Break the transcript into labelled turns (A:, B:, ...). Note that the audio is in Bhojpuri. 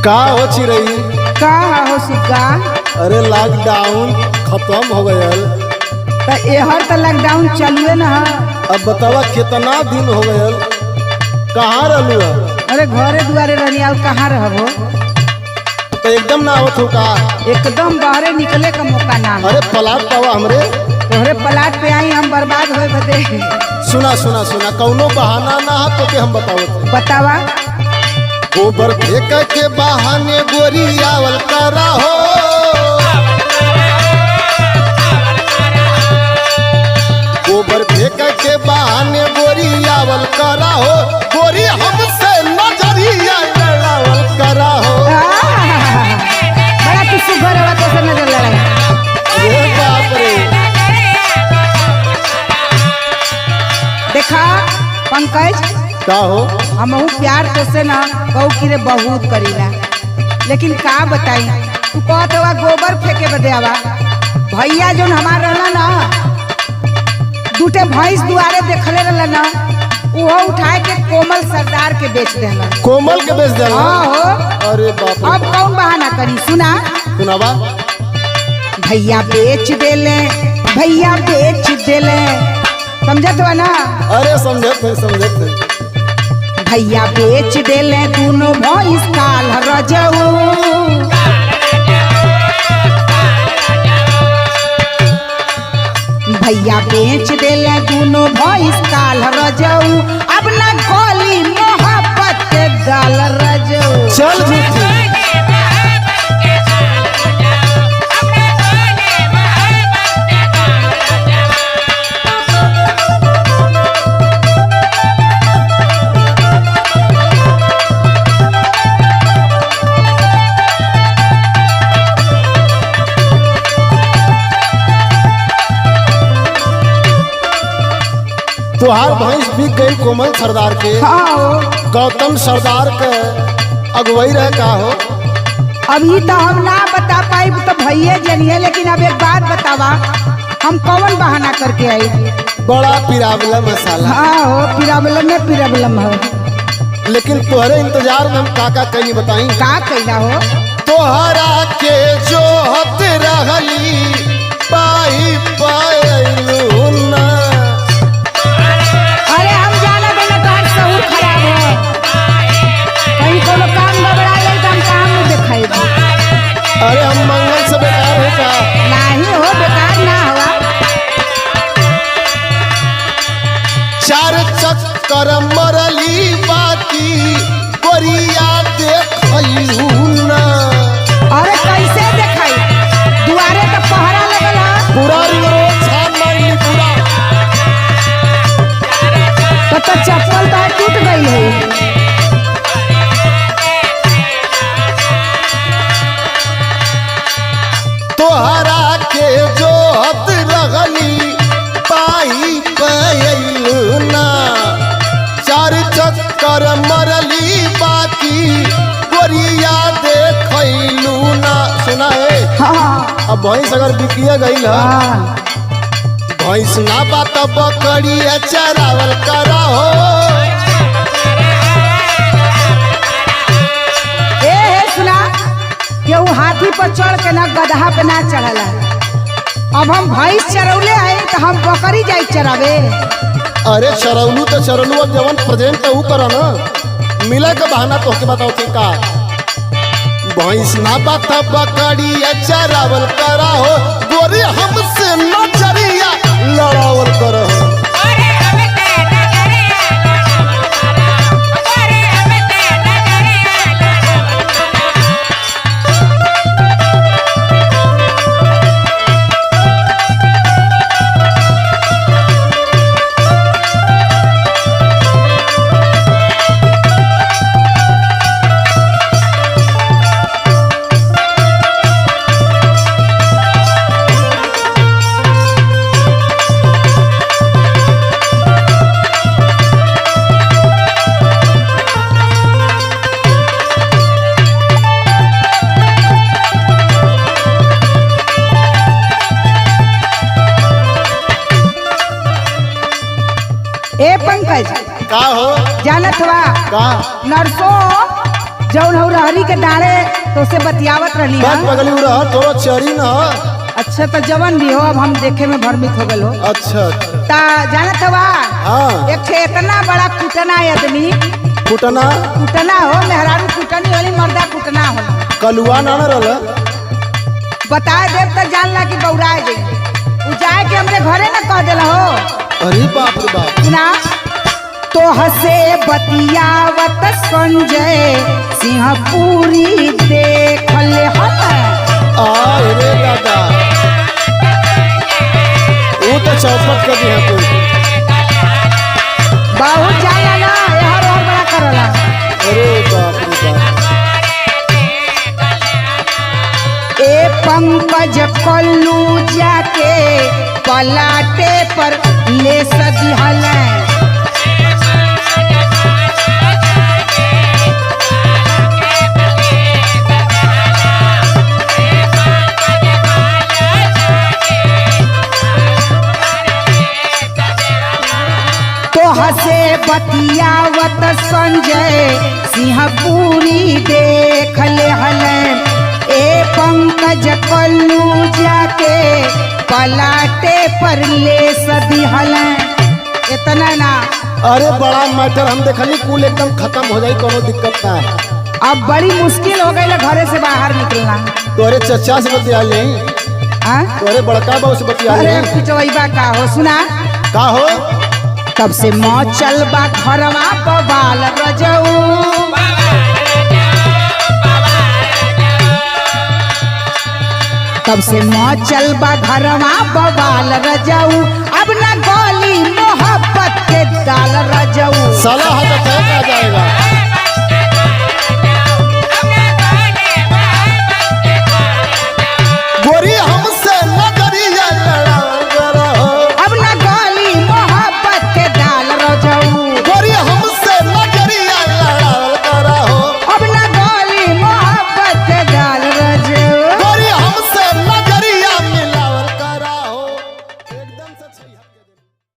A: का हो चिरई?
B: का हो सुग्गा?
A: अरे लॉकडाउन खत्म हो गयल।
B: तो एहर तो लॉकडाउन चलिए ना।
A: अब बतावा कितना दिन हो गयल, कहाँ रहलू?
B: अरे घरे दुआरे रहनी और कहाँ रहबो?
A: तो एकदम ना आवत हो का?
B: एकदम बाहरे निकले का मौका ना।
A: अरे पलाट पावा हमरे।
B: तोहरे पलाट पे आई हम बर्बाद होए बदे।
A: सुना सुना सुना, कौनो बहाना ना हो तो के हम बतावत।
B: बतावा।
A: गोबर फेंक के बहाने गोरी आवल करा हो। गोबर फेंक के बहाने गोरी आवल करा हो। गोरी हमसे नजरिया लड़ावल करा हो।
B: बड़ा तू सुघर हवा कैसे नजर लड़ाई?
A: अरे बाप रे।
B: देखा पंकज,
A: का हो?
B: हमहू प्यार तो से ना कहू कि रे बहुत करीला, लेकिन का बताई तू कहत हवा गोबर फेंके बदे आवा। भैया जोन हमार रहला ना, दूटे भैंस दुआरे देखले रहला ना, वो उठाए के कोमल सरदार के बेच देला।
A: कोमल के बेच देला?
B: हाँ हो।
A: अरे बाप रे।
B: अब कौन बहाना करी? सुना
A: सुनावा।
B: भैया बेच देले, भैया बेच देले, समझत हो ना?
A: अरे समझत है समझत है।
B: भैया बेच देले दोनों भैंस काल रजऊ। भैया बेच देले दोनों भैंस काल रजऊ। अब ना गोली मोहब्बत के गाल रजऊ।
A: चल झूठी। तुहार भैंस बिक गई कोमल सरदार के।
B: हाँ
A: गौतम सरदार के अगुवाई रहे का हो?
B: अभी तो हम ना बता पाई तो भैया जनिए, लेकिन अब एक बात बतावा, हम कौन बहाना करके आई?
A: बड़ा पिरावला मसाला।
B: हाँ हो, पिराबलम में पिराबलम हो।
A: लेकिन तोहरे इंतजार में हम काका कहीं बताई।
B: का कैला हो?
A: तोहरा के जो हत रहली पाई पायलू ना।
B: अरे हम जाना देना तोहर सहूर खराब हो, कहीं कोनो काम गड़बड़ा जाए तो हम काम में देखाइबो।
A: अरे हम मंगल से बेकार हो का?
B: नहीं हो, बेकार ना हुआ।
A: चार चक्कर मरली बाकी गोरिया देखलू ना।
B: अरे कैसे देखाई? दुआरे तो पहरा लगल है।
A: पूरा रोड छान मारली पूरा।
B: तो चप्पल तो टूट गई है।
A: तोहरा के जो हत लगली पाई पायलू ना। चार चक्कर मरली बाकी गोरिया देखलू ना। सुना है?
B: हाँ
A: अब भैंस अगर बिकिया गई ना,
B: हाँ।
A: भैंस ना बात बकरी चरावल करा हो।
B: ए सुना, केहू हाथी पर चढ़ के ना गदहा पे ना चढ़ला। अब हम भैंस चरौले हैं तो हम बकरी जाई चरावे।
A: अरे चरौलू तो चरौलू, अब जवन प्रेजेंट तो करा ना। मिला के बहाना तो के बताओ थे का? भैंस ना बात बकरी चरावल करा हो। गोरी हमसे नजरिया लड़ावल करा हो।
B: ए पंकज,
A: का हो?
B: जानत हुआ
A: का?
B: नरसों जौन हो रहरी के डाले तो से बतियावत रहली
A: बात
B: हां।
A: पगली रहा तोरो चरी ना।
B: अच्छा तो जवन भी हो, अब हम देखे में भ्रमित हो गए हो।
A: अच्छा
B: ता जानत हवा
A: हाँ
B: एक ठे इतना बड़ा कुटना आदमी,
A: कुटना
B: कुटना हो मेहरारू कुटनी वाली मर्दा कुटना हो,
A: कलुआ ना रहल।
B: बता देव तो जानला कि बौराए जाई। उ जाए के हमरे घरे न कह देला हो।
A: अरे बाप रे बाप।
B: सुना तो हसे बतियावत संजय सिंह पूरी देखल हम।
A: रे दादा वो तो चौपट कर दिया तू।
B: बहुत जाला ना यार और बड़ा करला।
A: अरे बाप रे बाप।
B: ए पंकज कल्लू जाके पलाटे पर ले सदिहल। हसे बतियावत संजय सिंह पूरी देख ले हले। ए पंकज कल्लू जाके पलाटे पर ले सदिहल। इतना ना
A: अरे बड़ा मैटर हम देखली कुल एकदम खत्म हो जाई, कोनो दिक्कत ना है।
B: अब बड़ी मुश्किल हो गई घरे से बाहर निकलना।
A: तोरे चचा से बतिया ले, तोरे बड़का बाबू से बतिया ले।
B: अरे पिटवैबा का हो सुना
A: का हो।
B: तब से मौचल बा घरवा बवाल रजऊ। तब से मौचल बा घरवा बवाल रजऊ। अब न गोली मोहब्बत के दाल रजऊ।
A: साला